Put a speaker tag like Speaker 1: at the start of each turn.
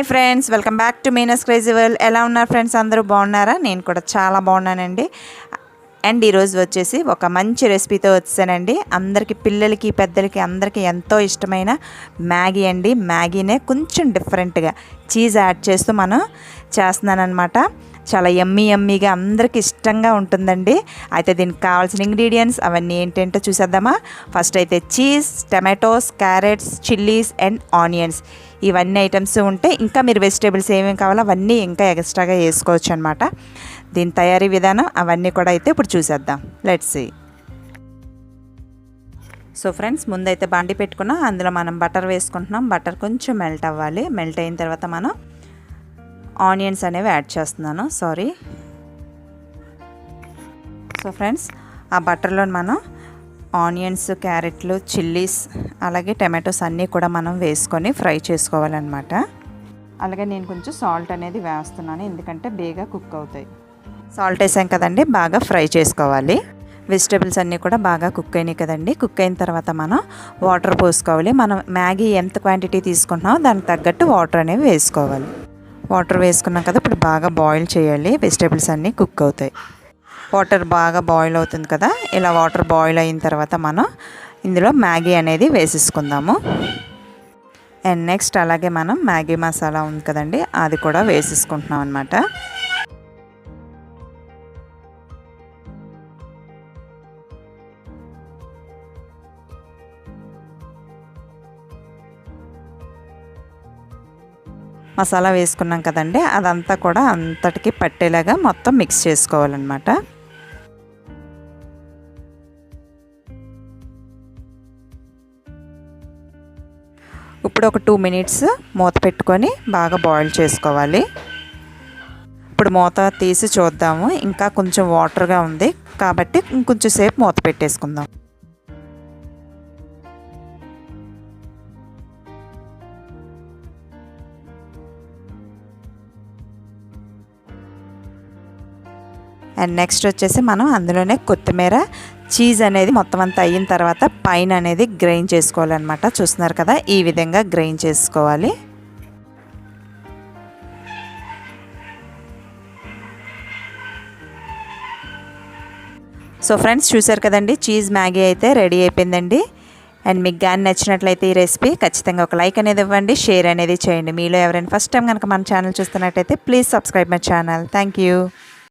Speaker 1: Hi friends, welcome back to minus crazy world. ఎలా ఉన్నారు friends? అందరూ బాగున్నారా? నేను కూడా చాలా బాగున్నానండి. అండ్ ఈరోజు వచ్చేసి ఒక మంచి రెసిపీతో వచ్చానండి. అందరికీ, పిల్లలకి, పెద్దలకి, అందరికీ ఎంతో ఇష్టమైన మ్యాగీ అండి. మ్యాగీనే కొంచెం డిఫరెంట్గా చీజ్ యాడ్ చేస్తూ మనం చేస్తున్నానమాట. చాలా యమ్మీగా అందరికి ఇష్టంగా ఉంటుందండి. అయితే దీనికి కావాల్సిన ఇంగ్రీడియంట్స్ అవన్నీ ఏంటంటో చూసేద్దామా. ఫస్ట్ అయితే cheese, tomatoes, carrots, chillies and onions, ఇవన్నీ ఐటమ్స్ ఉంటే ఇంకా మీరు వెజిటేబుల్స్ ఏమేమి కావాలో అవన్నీ ఇంకా ఎక్స్ట్రాగా వేసుకోవచ్చు అనమాట. దీని తయారీ విధానం అవన్నీ కూడా అయితే ఇప్పుడు చూసేద్దాం. Let's see. సో ఫ్రెండ్స్, ముందైతే బాండి పెట్టుకున్నాం. అందులో మనం బటర్ వేసుకుంటున్నాం. బటర్ కొంచెం మెల్ట్ అవ్వాలి. మెల్ట్ అయిన తర్వాత మనం ఆనియన్స్ అనేవి యాడ్ చేస్తున్నాను. సో ఫ్రెండ్స్, ఆ బటర్లో మనం ఆనియన్స్, క్యారెట్లు, చిల్లీస్ అలాగే టమాటోస్ అన్నీ కూడా మనం వేసుకొని ఫ్రై చేసుకోవాలన్నమాట. అలాగే నేను కొంచెం సాల్ట్ అనేది వేస్తున్నాను, ఎందుకంటే బేగా కుక్ అవుతాయి. సాల్ట్ వేసాం కదండి, బాగా ఫ్రై చేసుకోవాలి. వెజిటేబుల్స్ అన్నీ కూడా బాగా కుక్ అయినాయి కదండి. కుక్ అయిన తర్వాత మనం వాటర్ పోసుకోవాలి. మనం మ్యాగీ ఎంత క్వాంటిటీ తీసుకుంటున్నామో దానికి తగ్గట్టు వాటర్ అనేవి వేసుకోవాలి. వాటర్ వేసుకున్నాం కదా, ఇప్పుడు బాగా బాయిల్ చేయాలి. వెజిటేబుల్స్ అన్నీ కుక్ అవుతాయి. వాటర్ బాగా బాయిల్ అవుతుంది కదా. ఇలా వాటర్ బాయిల్ అయిన తర్వాత మనం ఇందులో మ్యాగీ అనేది వేసేసుకుందాము. అండ్ నెక్స్ట్ అలాగే మనం మ్యాగీ మసాలా ఉంది కదండి, అది కూడా వేసేసుకుంటున్నాం అనమాట. మసాలా వేసుకున్నాం కదండి, అదంతా కూడా అంతటికి పట్టేలాగా మొత్తం మిక్స్ చేసుకోవాలన్నమాట. ఇప్పుడు ఒక 2 మినిట్స్ మూత పెట్టుకొని బాగా బాయిల్ చేసుకోవాలి. ఇప్పుడు మూత తీసి చూద్దాము. ఇంకా కొంచెం వాటర్గా ఉంది కాబట్టి ఇంకొంచెం సేపు మూత పెట్టేసుకుందాం. అండ్ నెక్స్ట్ వచ్చేసి మనం అందులోనే కొత్తిమీర, చీజ్ అనేది మొత్తం అంతా అయిన తర్వాత పైన అనేది గ్రైండ్ చేసుకోవాలన్నమాట. చూస్తున్నారు కదా, ఈ విధంగా గ్రైండ్ చేసుకోవాలి. సో ఫ్రెండ్స్, చూసారు కదండి, చీజ్ మ్యాగీ అయితే రెడీ అయిపోయిందండి. అండ్ మీకు కానీ నచ్చినట్లయితే ఈ రెసిపీ ఖచ్చితంగా ఒక లైక్ అనేది ఇవ్వండి, షేర్ అనేది చేయండి. మీలో ఎవరైనా ఫస్ట్ టైం కనుక మన ఛానల్ చూస్తున్నట్టయితే please subscribe my channel. Thank you.